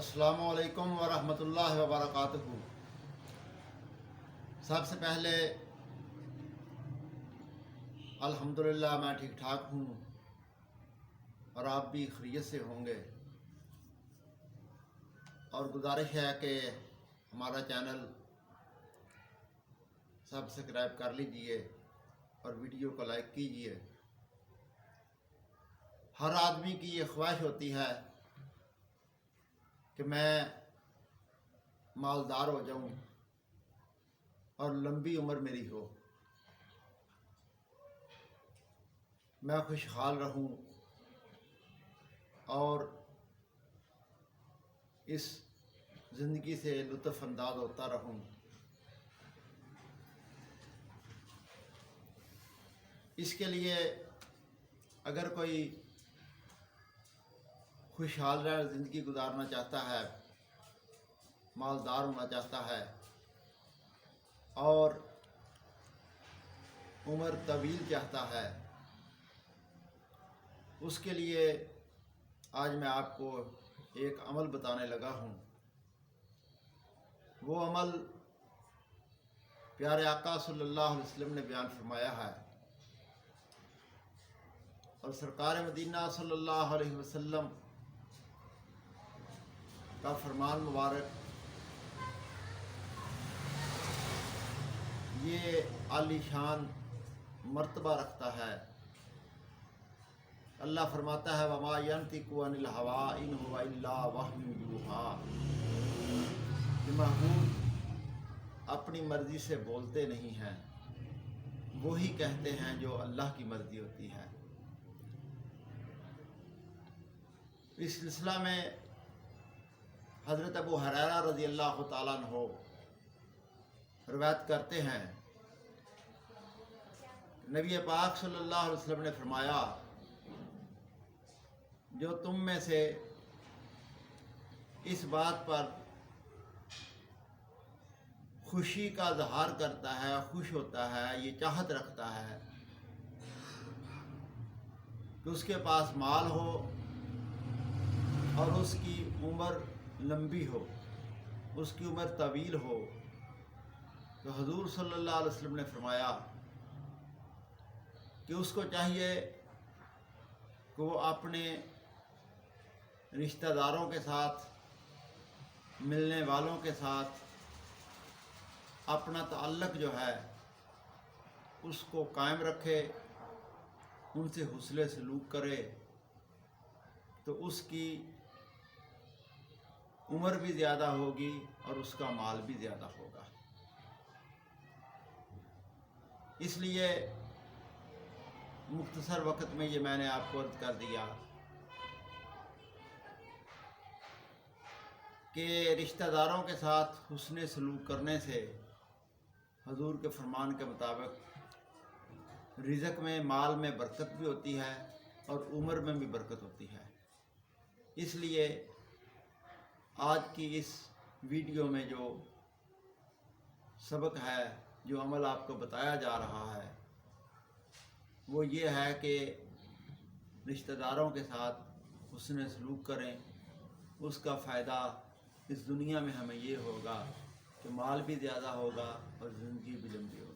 अस्सलामु अलैकुम वरहमतुल्लाहि वबरकातुहू। सबसे पहले अल्हम्दुलिल्लाह मैं ठीक ठाक हूँ और आप भी खैरियत से होंगे। और गुजारिश है कि हमारा चैनल सब्सक्राइब कर लीजिए और वीडियो को लाइक कीजिए। हर आदमी की ये ख्वाहिश होती है कि मैं मालदार हो जाऊं और लंबी उम्र मेरी हो, मैं खुशहाल रहूं और इस ज़िंदगी से लुत्फ़ अंदाज होता रहूं। इसके लिए अगर कोई खुशहाल ज़िंदगी गुजारना चाहता है, मालदार होना चाहता है और उम्र तवील चाहता है, उसके लिए आज मैं आपको एक अमल बताने लगा हूँ। वो अमल प्यारे आका सल्लल्लाहु अलैहि वसल्लम ने बयान फरमाया है और सरकार मदीना सल्लल्लाहु अलैहि वसल्लम का फरमान मुबारक ये आलीशान मर्तबा रखता है। अल्लाह फरमाता है वमा यंतिकु अनिल हवा इन हुवा इल्ला वह्युन यूहा, कि महबूब अपनी मर्ज़ी से बोलते नहीं हैं, वो ही कहते हैं जो अल्लाह की मर्ज़ी होती है। इस सिलसिला में हज़रत अबू हुरैरा रज़ी अल्लाह तआला अन्हु रवायत करते हैं, नबी पाक सल्लल्लाहु अलैहि वसल्लम ने फरमाया, जो तुम में से इस बात पर खुशी का इज़हार करता है, खुश होता है, ये चाहत रखता है कि उसके पास माल हो और उसकी उम्र लंबी हो, उसकी उम्र तवील हो, तो हुज़ूर सल्लल्लाहु अलैहि वसल्लम ने फरमाया कि उसको चाहिए कि वो अपने रिश्तेदारों के साथ, मिलने वालों के साथ अपना ताल्लुक़ जो है उसको कायम रखे, उनसे हुस्न सलूक करे, तो उसकी उम्र भी ज़्यादा होगी और उसका माल भी ज़्यादा होगा। इसलिए मुख्तसर वक्त में ये मैंने आपको अर्ज़ कर दिया कि रिश्तेदारों के साथ हुस्न सलूक करने से हुज़ूर के फरमान के मुताबिक रिज़्क़ में, माल में बरकत भी होती है और उम्र में भी बरकत होती है। इसलिए आज की इस वीडियो में जो सबक है, जो अमल आपको बताया जा रहा है, वो ये है कि रिश्तेदारों के साथ हुस्न सलूक करें। उसका फ़ायदा इस दुनिया में हमें ये होगा कि माल भी ज़्यादा होगा और ज़िंदगी भी लंबी होगी।